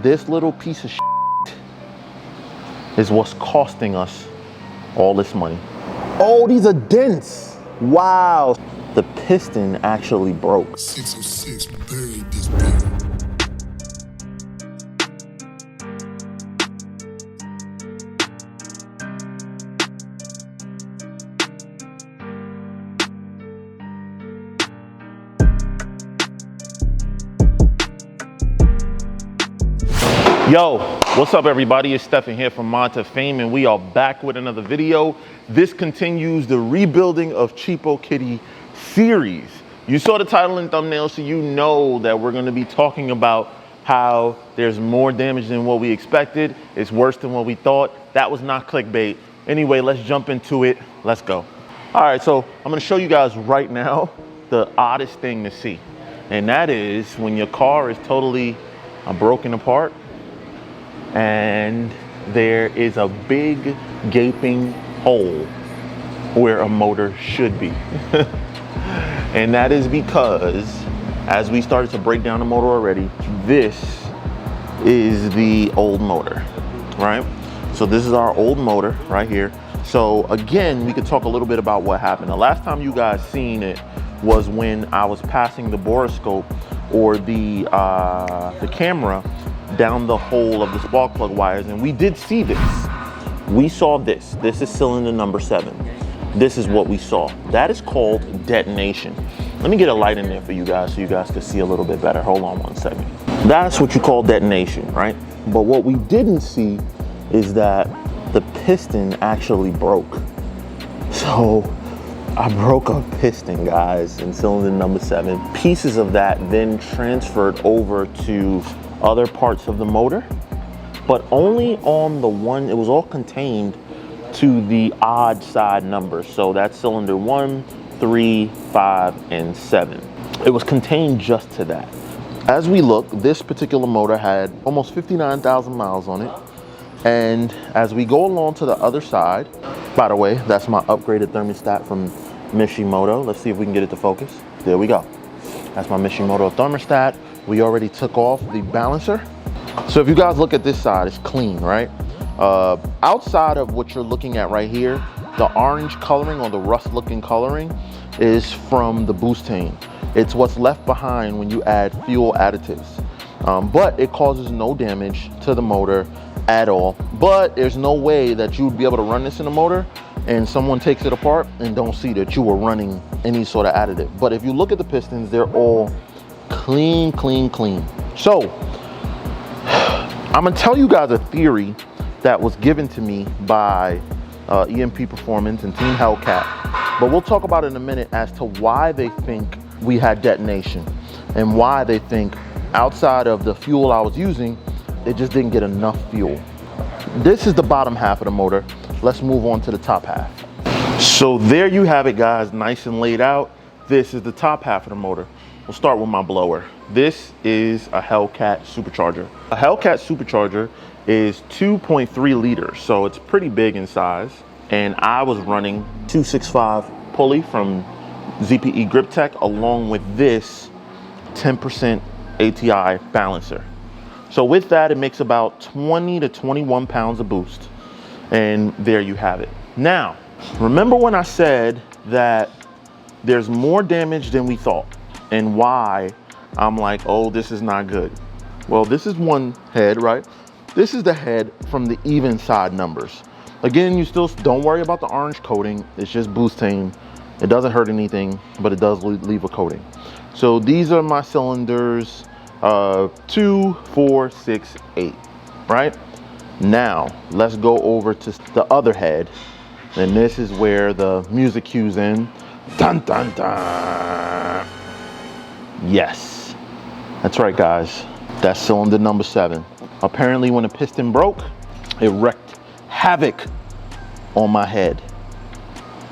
this little piece of shit is what's costing us all this money. Oh, these are dents. Wow. The piston actually broke. 606 buried this bitch. Yo, what's up everybody? It's Stefan here from Mod2Fame and we are back with another video. This continues the rebuilding of Cheapokitty series. You saw the title and thumbnail, so you know that we're gonna be talking about how there's more damage than what we expected. It's worse than what we thought. That was not clickbait. Anyway, let's jump into it. Let's go. All right, so I'm gonna show you guys right now the oddest thing to see. And that is when your car is totally broken apart and there is a big gaping hole where a motor should be. And that is because as we started to break down the motor already, this is the old motor, right? So this is our old motor right here. So again, we could talk a little bit about what happened. The last time you guys seen it was when I was passing the boroscope or the camera down the hole of the spark plug wires, and we did see this. We saw this. This is cylinder number 7. This is what we saw. That is called detonation. Let me get a light in there for you guys so you guys can see a little bit better. Hold on one second. That's what you call detonation, right? But what we didn't see is that the piston actually broke. So I broke a piston, guys, in cylinder number 7. Pieces of that then transferred over to other parts of the motor, but only on the one. It was all contained to the odd side numbers. So that's cylinder 1, 3, 5, and 7. It was contained just to that. As we look, this particular motor had almost 59,000 miles on it. And as we go along to the other side, by the way, that's my upgraded thermostat from Mishimoto. Let's see if we can get it to focus. There we go. That's my Mishimoto thermostat. We already took off the balancer. So if you guys look at this side, it's clean, right? Outside of what you're looking at right here, the orange coloring or the rust looking coloring is from the boost tank. It's what's left behind when you add fuel additives. But it causes no damage to the motor at all. But there's no way that you would be able to run this in a motor and someone takes it apart and don't see that you were running any sort of additive. But if you look at the pistons, they're all clean, clean, clean. So I'm gonna tell you guys a theory that was given to me by EMP Performance and Team Hellcat. But we'll talk about it in a minute as to why they think we had detonation and why they think outside of the fuel I was using, it just didn't get enough fuel. This is the bottom half of the motor. Let's move on to the top half. So there you have it, guys, nice and laid out. This is the top half of the motor. We'll start with my blower. This is a Hellcat supercharger. A Hellcat supercharger is 2.3 liters, so it's pretty big in size. And I was running 265 pulley from ZPE Grip Tech along with this 10% ATI balancer. So with that, it makes about 20 to 21 pounds of boost. And there you have it. Now, remember when I said that there's more damage than we thought and why I'm like, oh, this is not good. Well, this is one head, right? This is the head from the even side numbers. Again, you still don't worry about the orange coating. It's just butane. It doesn't hurt anything, but it does leave a coating. So these are my cylinders, 2, 4, 6, 8, right? Now, let's go over to the other head. And this is where the music cues in. Dun, dun, dun. Yes, that's right, guys. That's cylinder number 7. Apparently when the piston broke, it wreaked havoc on my head.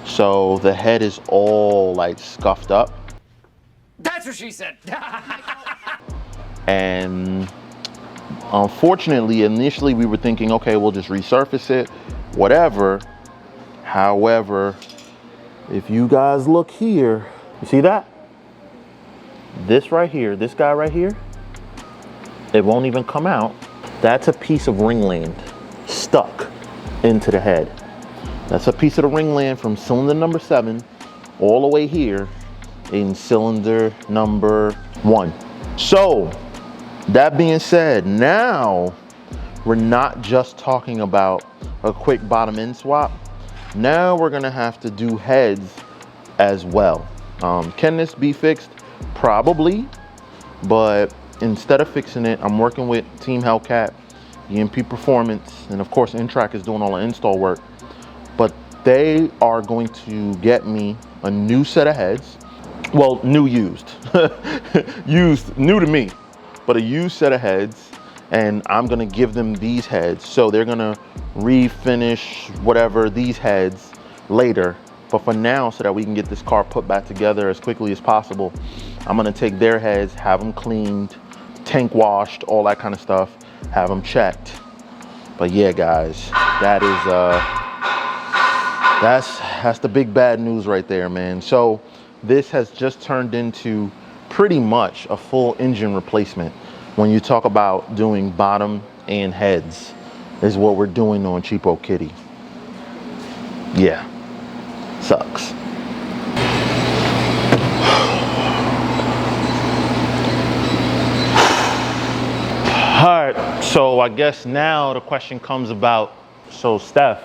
So the head is all like scuffed up. That's what she said. And unfortunately, initially we were thinking, okay, we'll just resurface it, whatever. However, if you guys look here, you see that? This right here, this guy right here, it won't even come out That's a piece of ringland stuck into the head. That's a piece of the ringland from cylinder number 7 all the way here in cylinder number 1. So that being said, now we're not just talking about a quick bottom end swap. Now we're gonna have to do heads as well. Can this be fixed? Probably, but instead of fixing it, I'm working with Team Hellcat, EMP Performance, and of course Intrac is doing all the install work. But they are going to get me a new set of heads. Well, new used. Used, new to me, but a used set of heads. And I'm gonna give them these heads. So they're gonna refinish whatever these heads later. But for now, so that we can get this car put back together as quickly as possible, I'm gonna take their heads, have them cleaned, tank washed, all that kind of stuff, have them checked. But yeah, guys, that is, that's the big bad news right there, man. So this has just turned into pretty much a full engine replacement. When you talk about doing bottom and heads is what we're doing on Cheapokitty. Yeah, sucks. All right, so I guess now the question comes about, so Steph,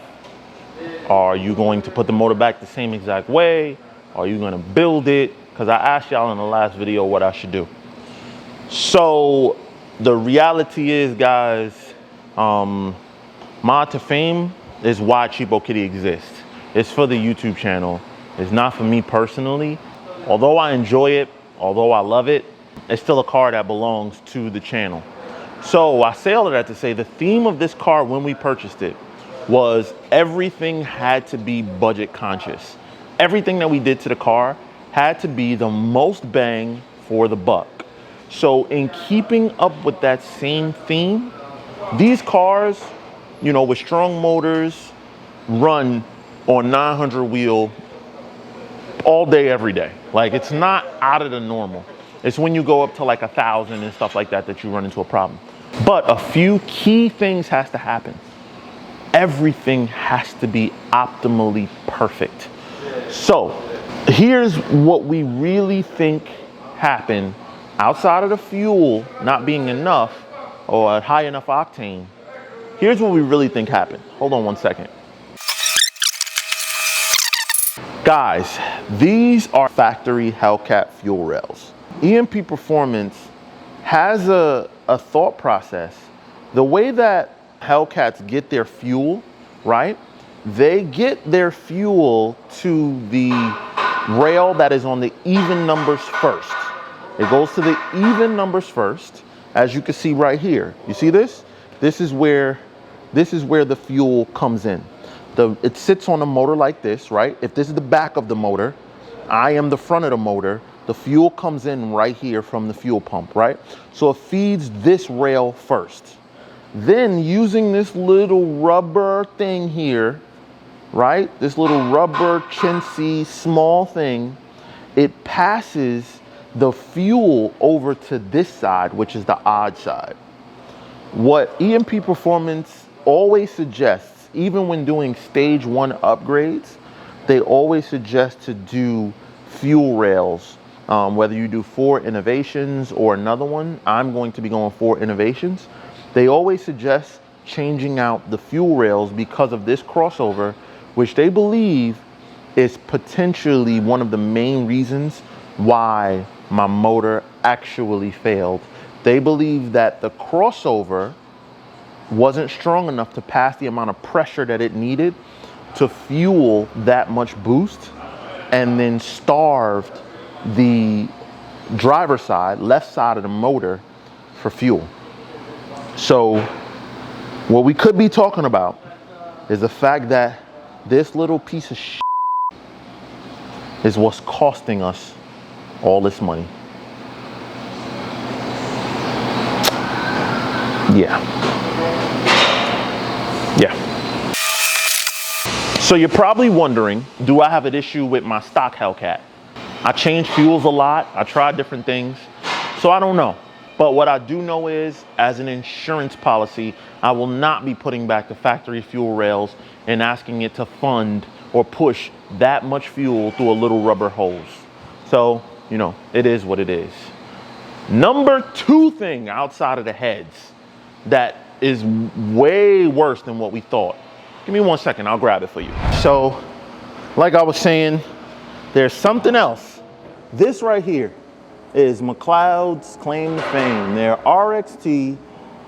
are you going to put the motor back the same exact way? Are you gonna build it? Because I asked y'all in the last video what I should do. So the reality is, guys, Mod2Fame is why Cheapokitty exists. It's for the YouTube channel. It's not for me personally. Although I enjoy it, although I love it, it's still a car that belongs to the channel. So I say all of that to say the theme of this car when we purchased it was everything had to be budget conscious. Everything that we did to the car had to be the most bang for the buck. So in keeping up with that same theme, these cars, you know, with strong motors, run on 900 wheel all day, every day. Like, it's not out of the normal. It's when you go up to like 1,000 and stuff like that that you run into a problem. But a few key things has to happen. Everything has to be optimally perfect. So here's what we really think happened outside of the fuel not being enough or a high enough octane. Here's what we really think happened. Hold on one second. Guys, these are factory Hellcat fuel rails. EMP Performance has a thought process. The way that Hellcats get their fuel, right? They get their fuel to the rail that is on the even numbers first. It goes to the even numbers first, as you can see right here. You see this? This is where the fuel comes in. It sits on a motor like this, right? If this is the back of the motor, I am the front of the motor. The fuel comes in right here from the fuel pump, right? So it feeds this rail first. Then using this little rubber thing here, right? This little rubber chintzy small thing, it passes the fuel over to this side, which is the odd side. What EMP Performance always suggests, even when doing stage 1 upgrades, they always suggest to do fuel rails. Whether you do 4 Innovations or another one, I'm going to be going 4 Innovations. They always suggest changing out the fuel rails because of this crossover, which they believe is potentially one of the main reasons why my motor actually failed. They believe that the crossover wasn't strong enough to pass the amount of pressure that it needed to fuel that much boost, and then starved the driver's side, left side of the motor, for fuel. So what we could be talking about is the fact that this little piece of shit is what's costing us all this money. Yeah. So you're probably wondering, do I have an issue with my stock Hellcat? I change fuels a lot. I tried different things. So I don't know. But what I do know is, as an insurance policy, I will not be putting back the factory fuel rails and asking it to fund or push that much fuel through a little rubber hose. So, you know, it is what it is. Number 2 thing outside of the heads that is way worse than what we thought. Give me 1 second, I'll grab it for you. So, like I was saying, there's something else. This right here is McLeod's claim to fame, their RXT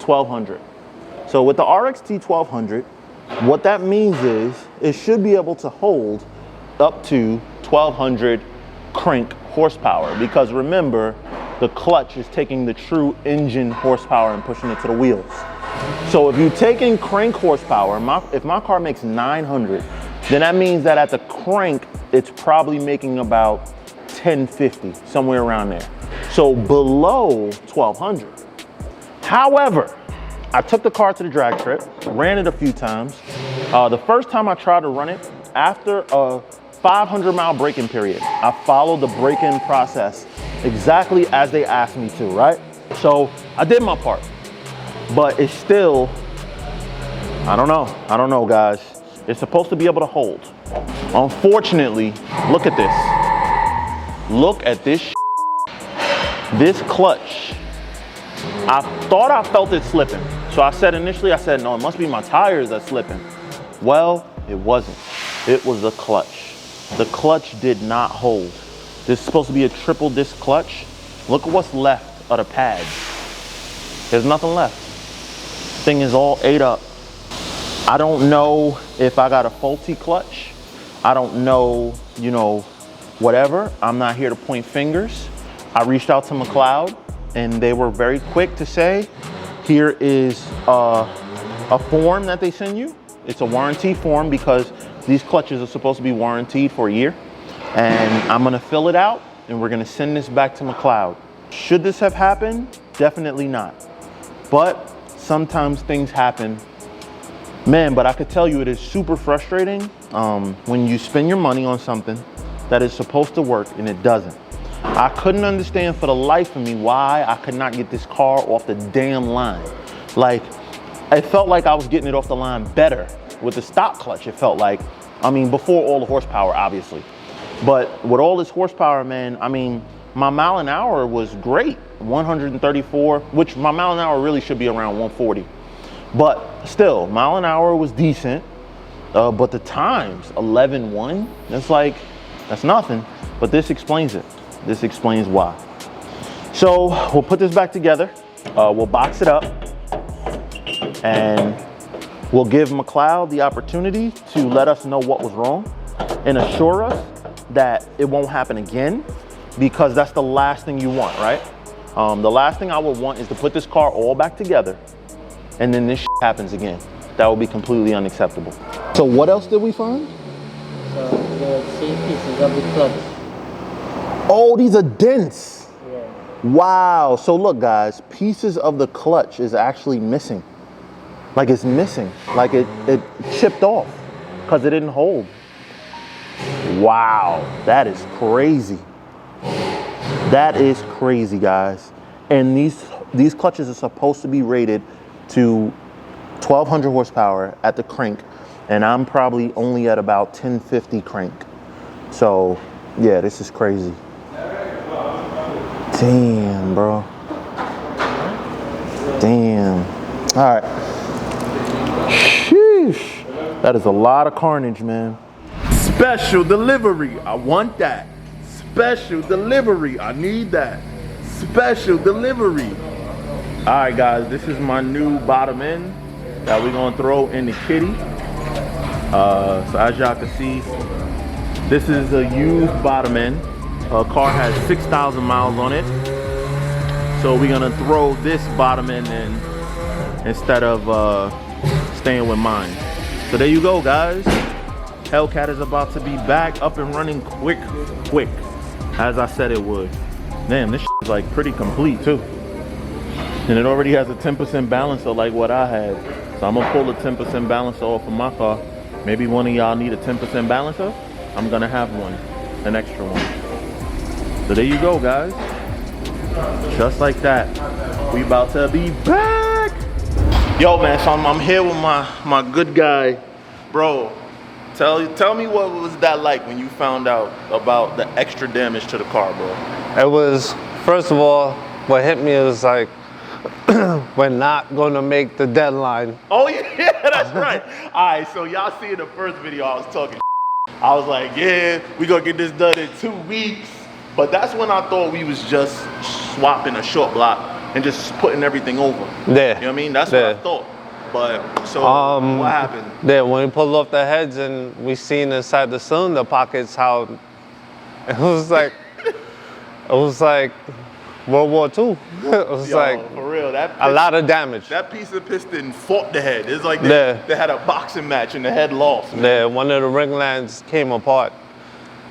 1200. So with the RXT 1200, what that means is it should be able to hold up to 1200 crank horsepower, because remember, the clutch is taking the true engine horsepower and pushing it to the wheels. So if you take in crank horsepower, if my car makes 900, then that means that at the crank, it's probably making about 1050, somewhere around there. So below 1200. However, I took the car to the drag strip, ran it a few times. The first time I tried to run it, after a 500-mile braking period, I followed the braking process exactly as they asked me to, right? So I did my part, but it's still, I don't know, guys. It's supposed to be able to hold. Unfortunately, look at this. Look at this. This clutch. I thought I felt it slipping. So I said initially, no, it must be my tires that's slipping. Well, it wasn't. It was the clutch. The clutch did not hold. This is supposed to be a triple disc clutch. Look at what's left of the pads. There's nothing left. Thing is all ate up. I don't know if I got a faulty clutch. I don't know, you know, whatever. I'm not here to point fingers. I reached out to McLeod and they were very quick to say, here is a form that they send you. It's a warranty form because these clutches are supposed to be warranted for a year. And I'm gonna fill it out and we're gonna send this back to McLeod. Should this have happened? Definitely not. But sometimes things happen. Man, but I could tell you it is super frustrating when you spend your money on something that is supposed to work and it doesn't. I couldn't understand for the life of me why I could not get this car off the damn line. Like, it felt like I was getting it off the line better with the stock clutch. It felt like, I mean, before all the horsepower, obviously. But with all this horsepower, man, I mean, my mile an hour was great, 134, which my mile an hour really should be around 140. But still, mile an hour was decent. But the times, 11.1, that's like, that's nothing. But this explains it. This explains why. So we'll put this back together. We'll box it up. And we'll give McLeod the opportunity to let us know what was wrong and assure us that it won't happen again, because that's the last thing you want, right? The last thing I would want is to put this car all back together and then this happens again. That would be completely unacceptable. So what else did we find? So the 3 pieces of the clutch. Oh, these are dents. Yeah. Wow. So look, guys, pieces of the clutch is actually missing. Like it's missing. Like it chipped off because it didn't hold. Wow. That is crazy. That is crazy, guys. And these clutches are supposed to be rated to 1200 horsepower at the crank, and I'm probably only at about 1050 crank. So yeah, this is crazy. Damn, bro. Damn. All right. Sheesh. That is a lot of carnage, man. Special delivery. I want that. Special delivery. I need that. Special delivery. All right, guys, this is my new bottom end that we're gonna throw in the kitty. So as y'all can see, this is a used bottom end. Car has 6,000 miles on it. So we're gonna throw this bottom end in instead of staying with mine. So there you go, guys. Hellcat is about to be back up and running quick, as I said it would. Damn, this is like pretty complete too. And it already has a 10% balancer like what I had. So I'm gonna pull a 10% balancer off of my car. Maybe one of y'all need a 10% balancer. I'm gonna have one, an extra one. So there you go, guys. Just like that. We about to be back. Yo, man, so I'm here with my good guy. Bro, tell me what was that like when you found out about the extra damage to the car, bro? It was, first of all, what hit me was like, we're not gonna make the deadline. Oh yeah, that's right. All right, so y'all see in the first video I was talking. I was like, yeah, we gonna get this done in 2 weeks. But that's when I thought we was just swapping a short block and just putting everything over. Yeah. You know what I mean? That's what I thought. But so what happened? Yeah, when we pulled off the heads and we seen inside the cylinder pockets how it was like World War II. It was like for real, a lot of damage. That piece of piston fought the head. It's like they had a boxing match and the head lost. Man. Yeah, one of the ring lands came apart.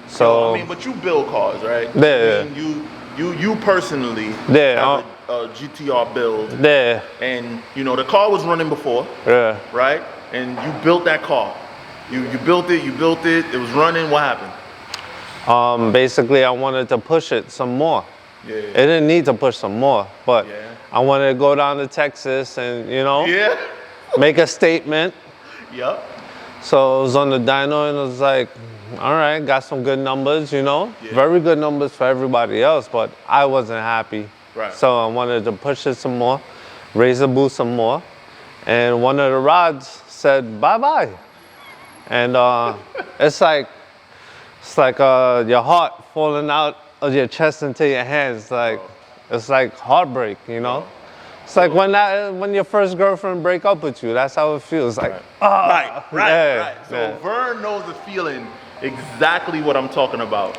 So I mean, but you build cars, right? Yeah. I mean, you personally yeah, have a GTR build. Yeah. And you know the car was running before. Yeah. Right? And you built that car. You built it. It was running. What happened? Basically, I wanted to push it some more. Yeah. It didn't need to push some more, but I wanted to go down to Texas and, you know, make a statement. Yep. So it was on the dyno and it was like, all right, got some good numbers, you know, very good numbers for everybody else, but I wasn't happy. Right. So I wanted to push it some more, raise the boost some more. And one of the rods said, bye-bye. And it's like your heart falling out of your chest into your hands. Like, it's like heartbreak, you know? It's like when your first girlfriend break up with you, that's how it feels. Like, right. So Vern knows the feeling exactly what I'm talking about.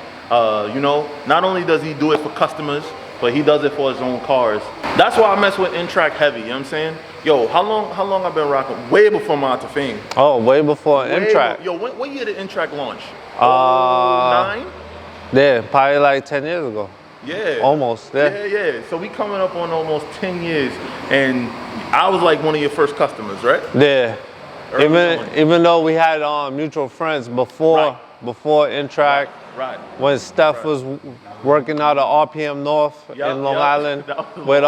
You know, not only does he do it for customers, but he does it for his own cars. That's why I mess with N-Track heavy, you know what I'm saying? Yo, how long I've been rocking? Way before Mod2Fame. Oh, way before N-Track. Yo, what year did N-Track launch? 09? Yeah, probably like 10 years ago. Yeah. Almost, Yeah. So we coming up on almost 10 years, and I was like one of your first customers, right? Yeah. Even though we had mutual friends before N-Track, when Steph was working out of RPM North in Long Island with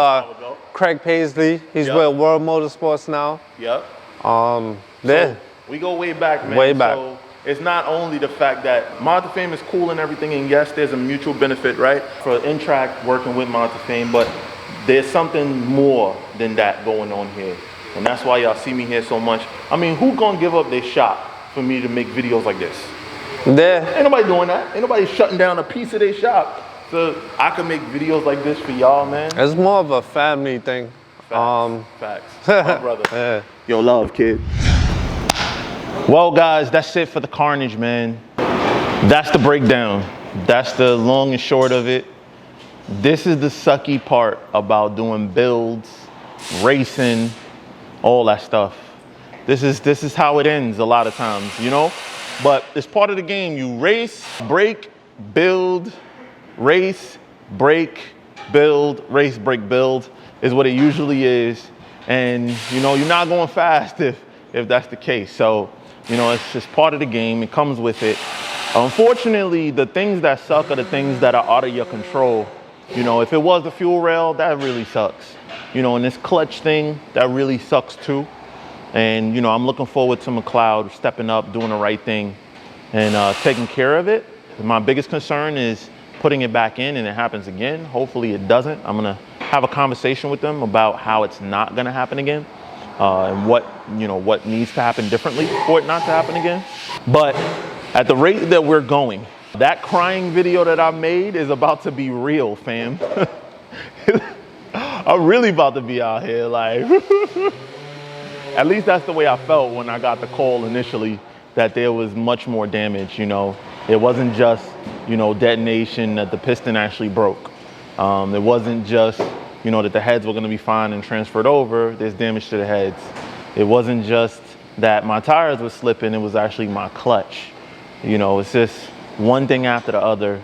Craig Paisley. He's with World Motorsports now. Yep. So we go way back, man. Way back. So it's not only the fact that Mod2Fame is cool and everything, and yes, there's a mutual benefit, right, for N-Track working with Mod2Fame, but there's something more than that going on here. And that's why y'all see me here so much. I mean, who gonna give up their shop for me to make videos like this? Ain't nobody doing that. Ain't nobody shutting down a piece of their shop so I can make videos like this for y'all, man. It's more of a family thing. Facts. My brother. Yo, love, kid. Well, guys, that's it for the carnage, man. That's the breakdown. That's the long and short of it. This is the sucky part about doing builds, racing, all that stuff. This is how it ends a lot of times, you know? But it's part of the game. You race, break, build, race, break, build, race, break, build is what it usually is. And you know, you're not going fast if that's the case. So, you know, it's just part of the game. It comes with it. Unfortunately, the things that suck are the things that are out of your control. You know, if it was the fuel rail, that really sucks. You know, and this clutch thing, that really sucks too. And, you know, I'm looking forward to McLeod stepping up, doing the right thing, and taking care of it. My biggest concern is putting it back in and it happens again. Hopefully it doesn't. I'm gonna have a conversation with them about how it's not gonna happen again, and what needs to happen differently for it not to happen again. But at the rate that we're going, that crying video that I made is about to be real, fam. I'm really about to be out here, like, at least that's the way I felt when I got the call initially, that there was much more damage, you know. It wasn't just, you know, detonation, that the piston actually broke. It wasn't just, you know, that the heads were gonna be fine and transferred over. There's damage to the heads. It wasn't just that my tires were slipping, it was actually my clutch. You know, it's just one thing after the other.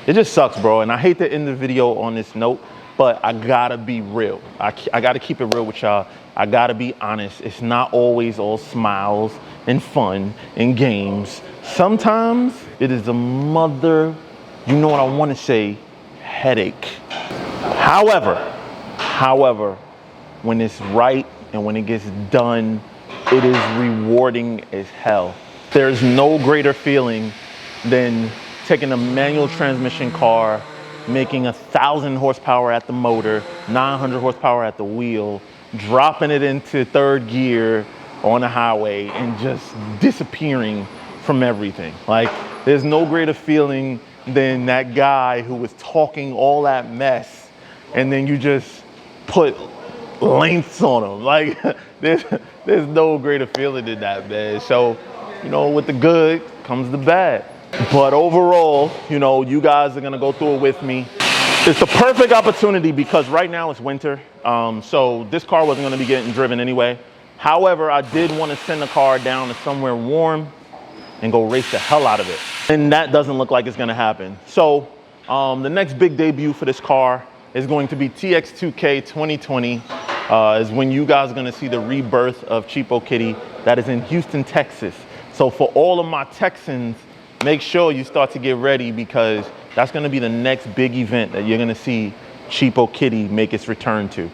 It just sucks, bro. And I hate to end the video on this note, but I gotta be real. I gotta keep it real with y'all. I gotta be honest. It's not always all smiles and fun and games. Sometimes it is a mother, you know what I wanna say, headache. However, However, when it's right and when it gets done, it is rewarding as hell. There's no greater feeling than taking a manual transmission car, making 1,000 horsepower at the motor, 900 horsepower at the wheel, dropping it into third gear on the highway and just disappearing from everything. Like, there's no greater feeling than that guy who was talking all that mess and then you just put lengths on him. Like, there's no greater feeling than that, man. So, you know, with the good comes the bad. But overall, you know, you guys are gonna go through it with me. It's the perfect opportunity because right now it's winter. So this car wasn't gonna be getting driven anyway. However, I did want to send the car down to somewhere warm and go race the hell out of it. And that doesn't look like it's gonna happen. So the next big debut for this car is going to be TX2K 2020. Is when you guys are gonna see the rebirth of Cheapokitty. That is in Houston, Texas. So for all of my Texans, make sure you start to get ready because that's gonna be the next big event that you're gonna see Cheapokitty make its return to.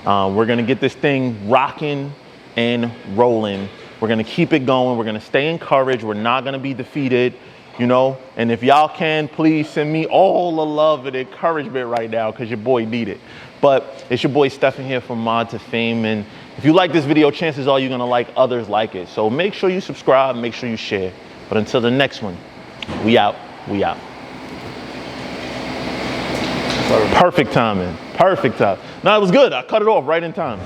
We're gonna get this thing rocking and rolling. We're gonna keep it going. We're gonna stay encouraged. We're not gonna be defeated, you know? And if y'all can, please send me all the love and encouragement right now because your boy need it. But it's your boy Stefan here from Mod2Fame. And if you like this video, chances are you're gonna like others like it. So make sure you subscribe, make sure you share. But until the next one, we out, we out. Perfect timing, perfect time. No, it was good. I cut it off right in time.